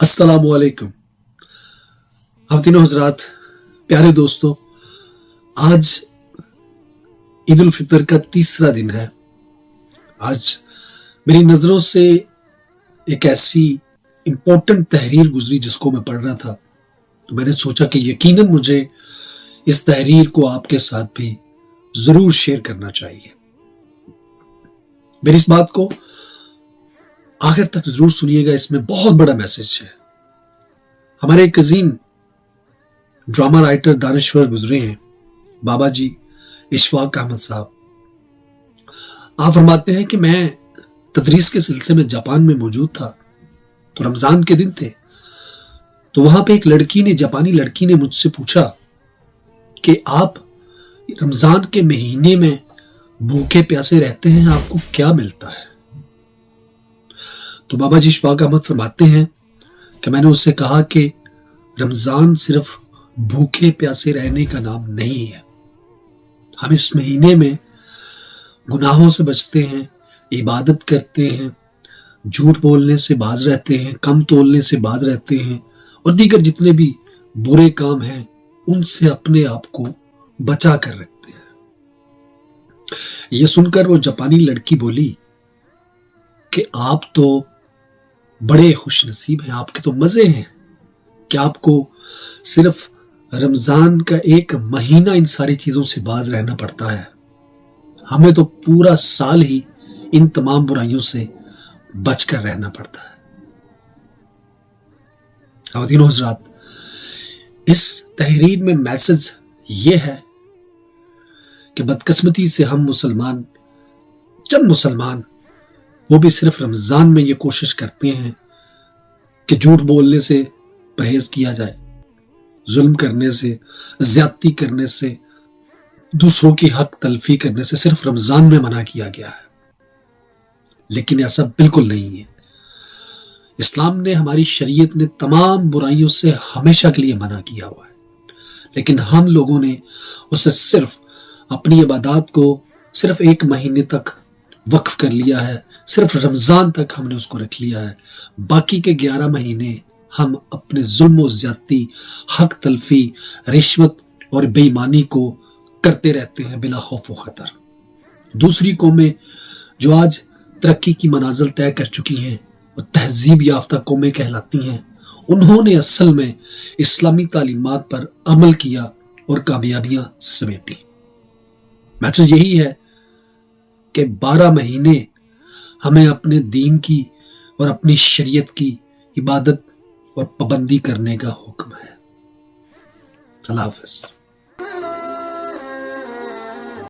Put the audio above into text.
अस्सलाम वालेकुम। ख़वातीन और हज़रात, प्यारे दोस्तों, आज ईद उल फितर का तीसरा दिन है। आज मेरी नज़रों से एक ऐसी इम्पोर्टेंट तहरीर गुजरी जिसको मैं पढ़ रहा था, तो मैंने सोचा कि यकीनन मुझे इस तहरीर को आपके साथ भी ज़रूर शेयर करना चाहिए। मेरी इस बात को आखिर तक जरूर सुनिएगा, इसमें बहुत बड़ा मैसेज है। हमारे एक अजीम ड्रामा राइटर दानिश्वर गुजरे हैं, बाबा जी इशफाक अहमद साहब। आप फरमाते हैं कि मैं तदरीस के सिलसिले में जापान में मौजूद था, तो रमजान के दिन थे, तो वहां पे एक जापानी लड़की ने मुझसे पूछा कि आप रमजान के महीने में भूखे प्यासे रहते हैं, आपको क्या मिलता है? तो बाबा जी इशफाक अहमद फरमाते हैं कि मैंने उससे कहा कि रमजान सिर्फ भूखे प्यासे रहने का नाम नहीं है। हम इस महीने में गुनाहों से बचते हैं, इबादत करते हैं, झूठ बोलने से बाज रहते हैं, कम तोलने से बाज रहते हैं, और दीगर जितने भी बुरे काम हैं उनसे अपने आप को बचा कर रखते हैं। यह सुनकर वो जापानी लड़की बोली कि आप तो बड़े खुश नसीब हैं, आपके तो मजे हैं कि आपको सिर्फ रमजान का एक महीना इन सारी चीजों से बाज रहना पड़ता है, हमें तो पूरा साल ही इन तमाम बुराइयों से बचकर रहना पड़ता है। ख़वातीन और हज़रात, इस तहरीर में मैसेज ये है कि बदकिस्मती से हम चंद मुसलमान, वो भी सिर्फ रमजान में ये कोशिश करते हैं कि झूठ बोलने से परहेज किया जाए, जुल्म करने से, ज्यादती करने से, दूसरों की हक तलफी करने से सिर्फ रमजान में मना किया गया है। लेकिन ऐसा बिल्कुल नहीं है। इस्लाम ने, हमारी शरीयत ने तमाम बुराइयों से हमेशा के लिए मना किया हुआ है, लेकिन हम लोगों ने उसे सिर्फ अपनी इबादत को सिर्फ एक महीने तक वक्फ कर लिया है, सिर्फ रमजान तक हमने उसको रख लिया है। बाकी के 11 महीने हम अपने जुल्म और ज्यादती, हक तलफी, रिश्वत और बेईमानी को करते रहते हैं बिला खौफ व खतर। दूसरी कौमें जो आज तरक्की की मनाजिल तय कर चुकी हैं, वो तहजीब याफ्ता कौमें कहलाती हैं। उन्होंने असल में इस्लामी तालीमात पर अमल किया और कामयाबियां समेटी। मैसेज यही है कि 12 महीने हमें अपने दीन की और अपनी शरीयत की इबादत और पाबंदी करने का हुक्म है। अल्लाह हाफ़िज़।